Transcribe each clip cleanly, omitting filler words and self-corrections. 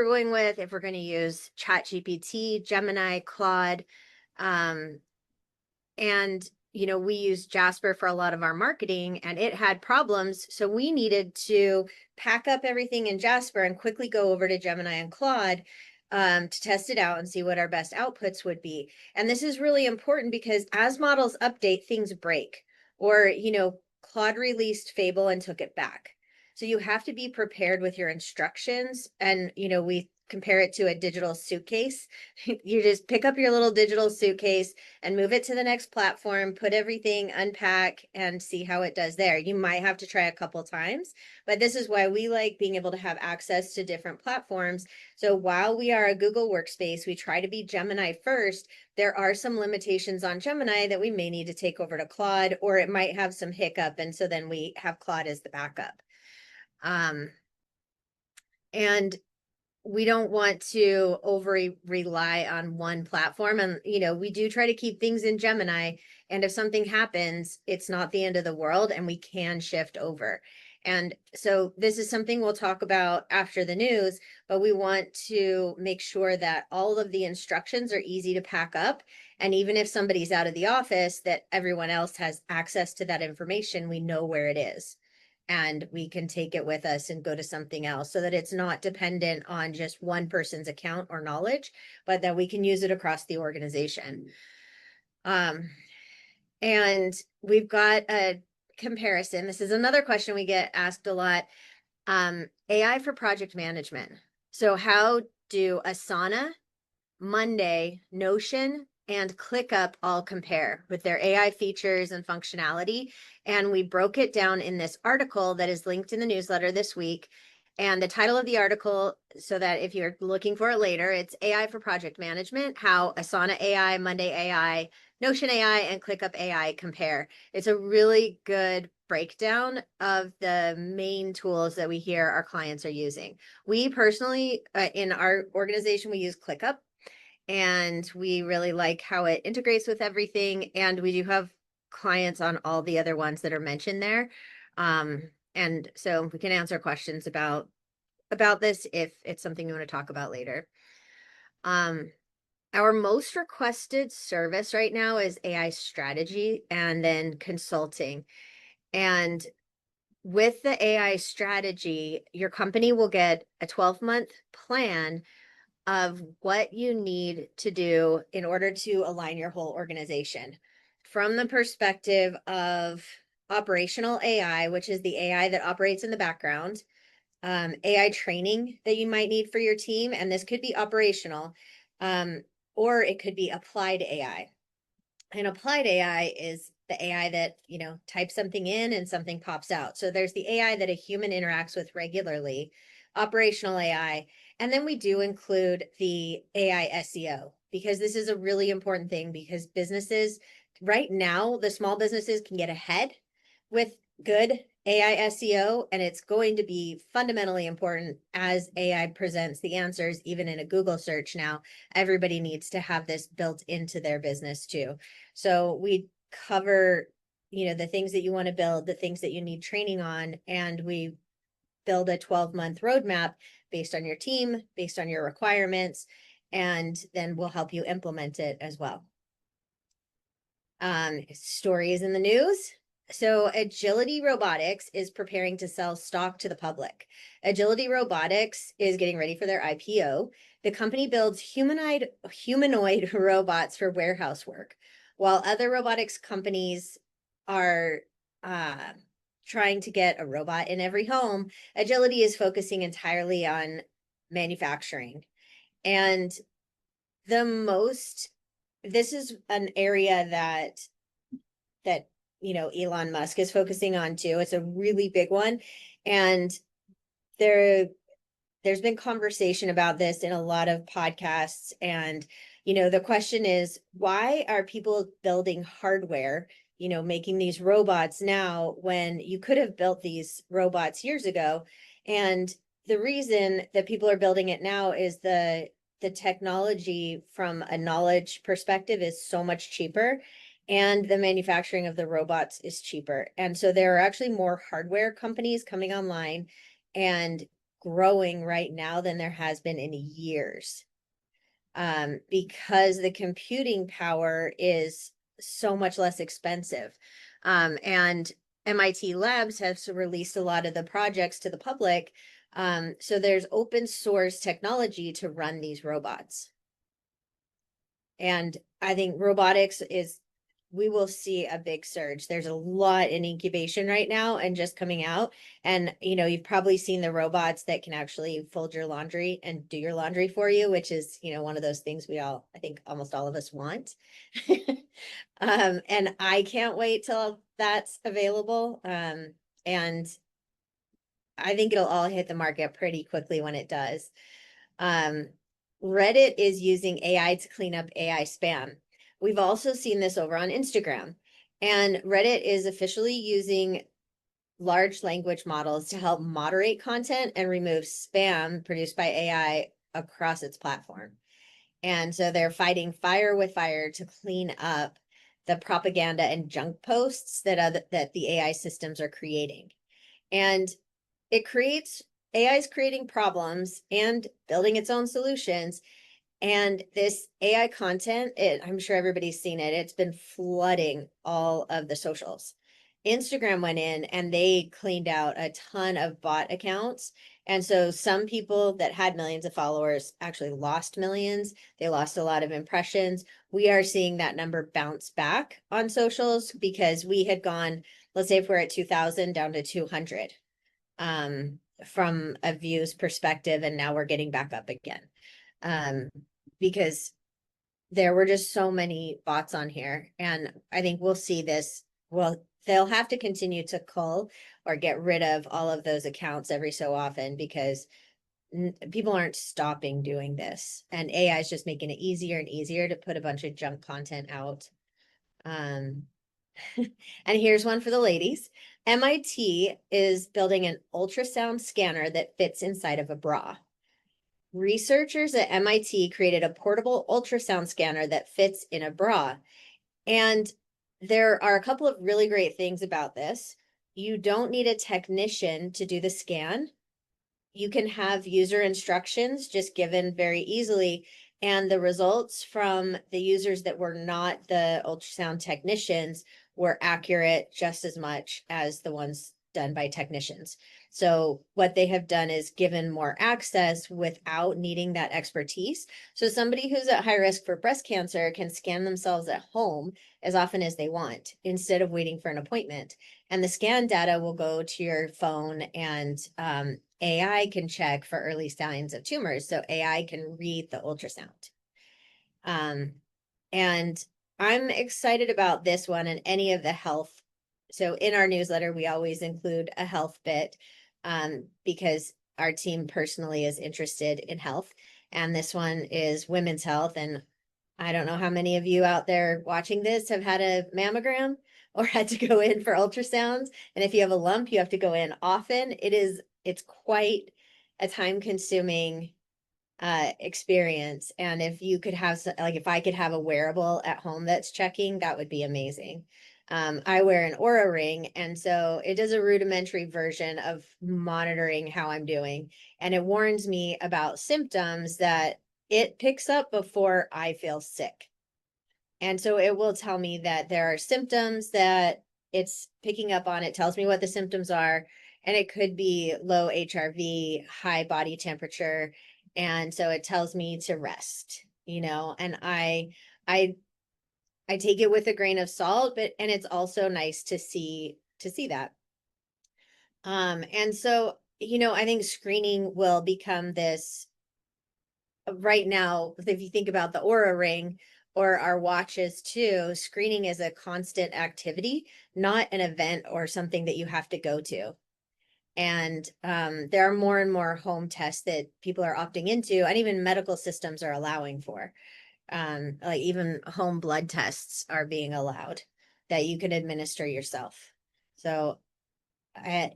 we're going with, if we're going to use ChatGPT, Gemini, Claude, and we use Jasper for a lot of our marketing, and it had problems. So we needed to pack up everything in Jasper and quickly go over to Gemini and Claude to test it out and see what our best outputs would be. And this is really important because as models update, things break. Or, Claude released Fable and took it back. So you have to be prepared with your instructions. And, we compare it to a digital suitcase. You just pick up your little digital suitcase and move it to the next platform, put everything, unpack, and see how it does there. You might have to try a couple times, but this is why we like being able to have access to different platforms. So while we are a Google workspace, we try to be Gemini first. There are some limitations on Gemini that we may need to take over to Claude, or it might have some hiccup, and so then we have Claude as the backup. And we don't want to over rely on one platform. And, we do try to keep things in Gemini. And if something happens, it's not the end of the world and we can shift over. And so this is something we'll talk about after the news, but we want to make sure that all of the instructions are easy to pack up. And even if somebody's out of the office, that everyone else has access to that information, we know where it is. And we can take it with us and go to something else so that it's not dependent on just one person's account or knowledge, but that we can use it across the organization. And we've got a comparison. This is another question we get asked a lot. AI for project management. So how do Asana, Monday, Notion, and ClickUp all compare with their AI features and functionality? And we broke it down in this article that is linked in the newsletter this week. And the title of the article, so that if you're looking for it later, it's AI for Project Management, how Asana AI, Monday AI, Notion AI, and ClickUp AI compare. It's a really good breakdown of the main tools that we hear our clients are using. We personally, in our organization, we use ClickUp. And we really like how it integrates with everything. And we do have clients on all the other ones that are mentioned there. And so we can answer questions about this if it's something you want to talk about later. Our most requested service right now is AI strategy and then consulting. And with the AI strategy, your company will get a 12-month plan of what you need to do in order to align your whole organization from the perspective of operational AI, which is the AI that operates in the background, AI training that you might need for your team. And this could be operational, or it could be applied AI. And applied AI is the AI that, types something in and something pops out. So there's the AI that a human interacts with regularly, operational AI. And then we do include the AI SEO, because this is a really important thing, because businesses right now, the small businesses can get ahead with good AI SEO, and it's going to be fundamentally important as AI presents the answers, even in a Google search now. Everybody needs to have this built into their business too. So we cover, the things that you want to build, the things that you need training on, and we build a 12-month roadmap based on your team, based on your requirements, and then we'll help you implement it as well. Stories in the news. So Agility Robotics is preparing to sell stock to the public. Agility Robotics is getting ready for their IPO. The company builds humanoid robots for warehouse work, while other robotics companies are trying to get a robot in every home. Agility is focusing entirely on manufacturing. And this is an area that Elon Musk is focusing on too. It's a really big one. And there's been conversation about this in a lot of podcasts. And, the question is, why are people building hardware, making these robots now when you could have built these robots years ago? And the reason that people are building it now is the technology from a knowledge perspective is so much cheaper, and the manufacturing of the robots is cheaper. And so there are actually more hardware companies coming online, and growing right now than there has been in years, because the computing power is so much less expensive. And MIT Labs has released a lot of the projects to the public. So there's open source technology to run these robots. And I think robotics is, we will see a big surge. There's a lot in incubation right now and just coming out. And, you know, you've probably seen the robots that can actually fold your laundry and do your laundry for you, which is, you know, one of those things we all, I think almost all of us want. And I can't wait till that's available. And I think it'll all hit the market pretty quickly when it does. Reddit is using AI to clean up AI spam. We've also seen this over on Instagram. And Reddit is officially using large language models to help moderate content and remove spam produced by AI across its platform. And so they're fighting fire with fire to clean up the propaganda and junk posts that the AI systems are creating. And it creates, AI is creating problems and building its own solutions. And this AI content, I'm sure everybody's seen it. It's been flooding all of the socials. Instagram went in and they cleaned out a ton of bot accounts. And so some people that had millions of followers actually lost millions. They lost a lot of impressions. We are seeing that number bounce back on socials because we had gone, let's say if we're at 2,000 down to 200 from a views perspective, and now we're getting back up again. Because there were just so many bots on here. And I think we'll see this. Well, they'll have to continue to cull or get rid of all of those accounts every so often because people aren't stopping doing this. And AI is just making it easier and easier to put a bunch of junk content out. And here's one for the ladies. MIT is building an ultrasound scanner that fits inside of a bra. Researchers at MIT created a portable ultrasound scanner that fits in a bra. And there are a couple of really great things about this. You don't need a technician to do the scan. You can have user instructions just given very easily. And the results from the users that were not the ultrasound technicians were accurate just as much as the ones done by technicians. So what they have done is given more access without needing that expertise. So somebody who's at high risk for breast cancer can scan themselves at home as often as they want instead of waiting for an appointment. And the scan data will go to your phone, and AI can check for early signs of tumors. So AI can read the ultrasound. And I'm excited about this one and any of the health. So in our newsletter, we always include a health bit because our team personally is interested in health. And this one is women's health. And I don't know how many of you out there watching this have had a mammogram or had to go in for ultrasounds. And if you have a lump, you have to go in often. It's quite a time-consuming experience. And if you could have, like, if I could have a wearable at home that's checking, that would be amazing. I wear an Oura ring, and so it does a rudimentary version of monitoring how I'm doing. And it warns me about symptoms that it picks up before I feel sick. And so it will tell me that there are symptoms that it's picking up on. It tells me what the symptoms are, and it could be low HRV, high body temperature. And so it tells me to rest, you know, and I take it with a grain of salt, but and it's also nice to see that. And so, you know, I think screening will become this right now. If you think about the Oura ring or our watches too, screening is a constant activity, not an event or something that you have to go to. And there are more and more home tests that people are opting into, and even medical systems are allowing for. Like even home blood tests are being allowed that you can administer yourself. So,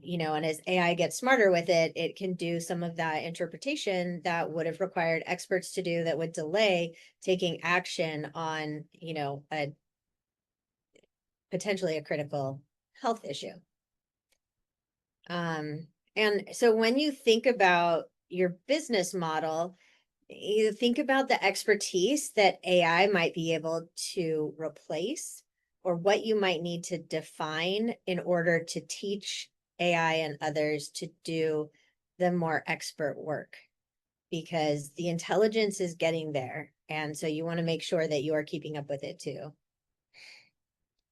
you know, and as AI gets smarter with it, it can do some of that interpretation that would have required experts to do, that would delay taking action on, you know, potentially a critical health issue. And so when you think about your business model, you think about the expertise that AI might be able to replace, or what you might need to define in order to teach AI and others to do the more expert work, because the intelligence is getting there. And so you want to make sure that you are keeping up with it too.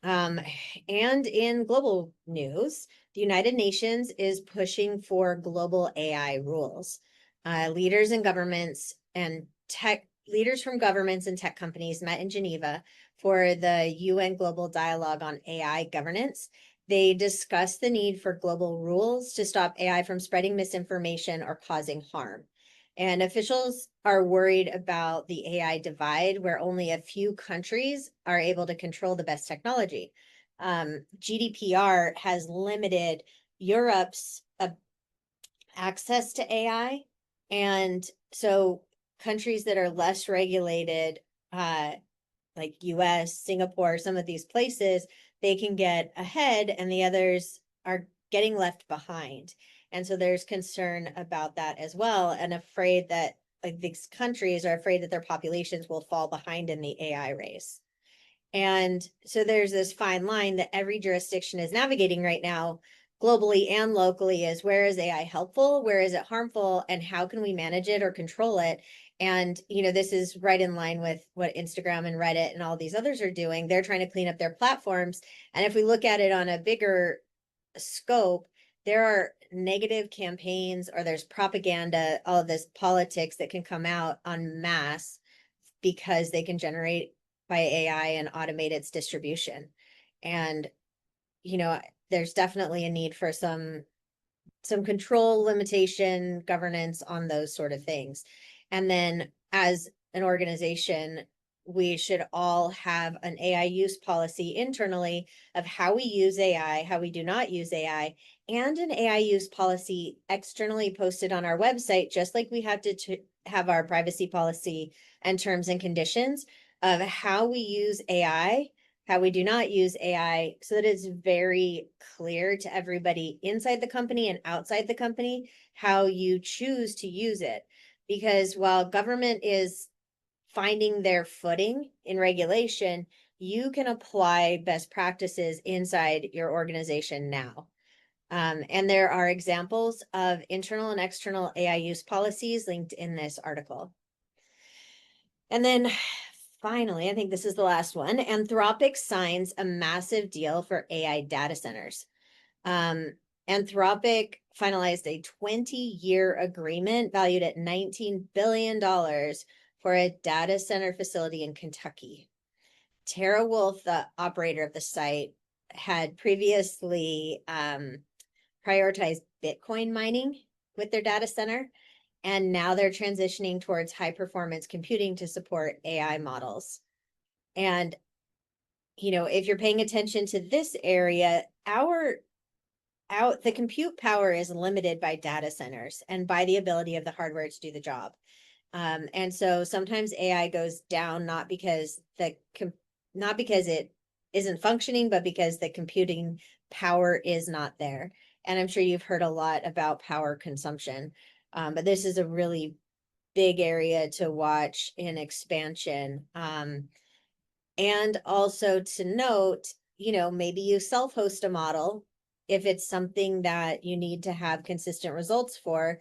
Um, and in global news, the United Nations is pushing for global AI rules. Leaders and governments and tech leaders from governments and tech companies met in Geneva for the UN Global Dialogue on AI governance. They discussed the need for global rules to stop AI from spreading misinformation or causing harm. And officials are worried about the AI divide, where only a few countries are able to control the best technology. GDPR has limited Europe's access to AI. And so countries that are less regulated, like US, Singapore, some of these places, they can get ahead and the others are getting left behind. And so there's concern about that as well, and afraid that like these countries are afraid that their populations will fall behind in the AI race. And so there's this fine line that every jurisdiction is navigating right now, globally and locally, is where is AI helpful? Where is it harmful? And how can we manage it or control it? And, this is right in line with what Instagram and Reddit and all these others are doing. They're trying to clean up their platforms. And if we look at it on a bigger scope, there are negative campaigns, or there's propaganda, all of this politics that can come out en masse because they can generate by AI and automate its distribution. And, there's definitely a need for some control, limitation, governance on those sort of things. And then as an organization, we should all have an AI use policy internally of how we use AI, how we do not use AI, and an AI use policy externally posted on our website, just like we have to have our privacy policy and terms and conditions of how we use AI, how we do not use AI, so that it's very clear to everybody inside the company and outside the company how you choose to use it. Because while government is finding their footing in regulation, you can apply best practices inside your organization now. And there are examples of internal and external AI use policies linked in this article. And then finally, I think this is the last one. Anthropic signs a massive deal for AI data centers. Anthropic finalized a 20-year agreement valued at $19 billion for a data center facility in Kentucky. Tara Wolf, the operator of the site, had previously prioritized Bitcoin mining with their data center. And now they're transitioning towards high performance computing to support AI models. And, if you're paying attention to this area, the compute power is limited by data centers and by the ability of the hardware to do the job. And so sometimes AI goes down, not because it isn't functioning, but because the computing power is not there. And I'm sure you've heard a lot about power consumption. But this is a really big area to watch in expansion. And also to note, maybe you self-host a model if it's something that you need to have consistent results for.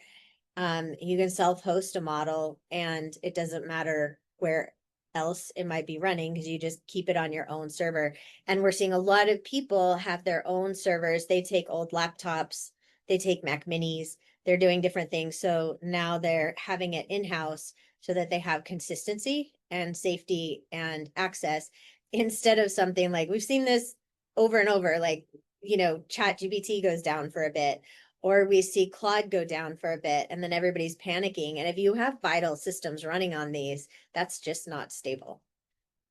You can self-host a model and it doesn't matter where else it might be running, because you just keep it on your own server. And we're seeing a lot of people have their own servers. They take old laptops, they take Mac minis, they're doing different things. So now they're having it in-house so that they have consistency and safety and access, instead of something like we've seen this over and over, like, ChatGPT goes down for a bit, or we see Claude go down for a bit, and then everybody's panicking. And if you have vital systems running on these, that's just not stable.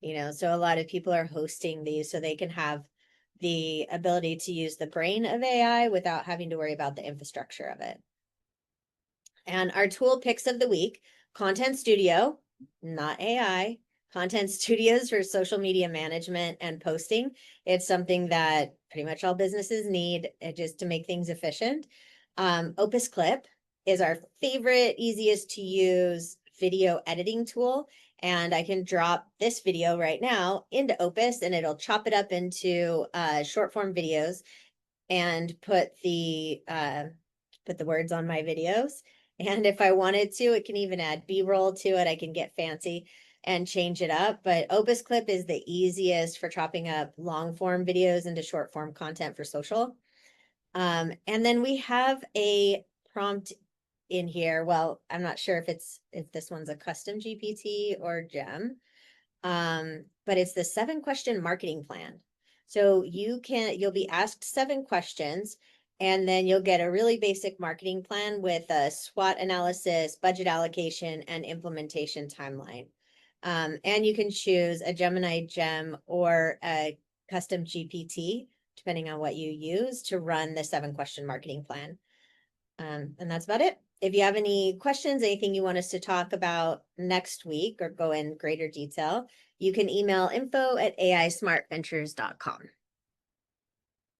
So a lot of people are hosting these so they can have the ability to use the brain of AI without having to worry about the infrastructure of it. And our tool picks of the week: Content Studio, not AI, Content Studios for social media management and posting. It's something that pretty much all businesses need, just to make things efficient. Opus Clip is our favorite, easiest to use video editing tool. And I can drop this video right now into Opus and it'll chop it up into short form videos and put the words on my videos. And if I wanted to, it can even add B-roll to it. I can get fancy and change it up. But Opus Clip is the easiest for chopping up long form videos into short form content for social. And then we have a prompt in here. Well, I'm not sure if this one's a custom GPT or Gem, but it's the 7-question marketing plan. So you'll be asked 7 questions, and then you'll get a really basic marketing plan with a SWOT analysis, budget allocation, and implementation timeline. And you can choose a Gemini Gem or a custom GPT, depending on what you use to run the 7-question marketing plan. And that's about it. If you have any questions, anything you want us to talk about next week or go in greater detail, you can email info@aismartventures.com.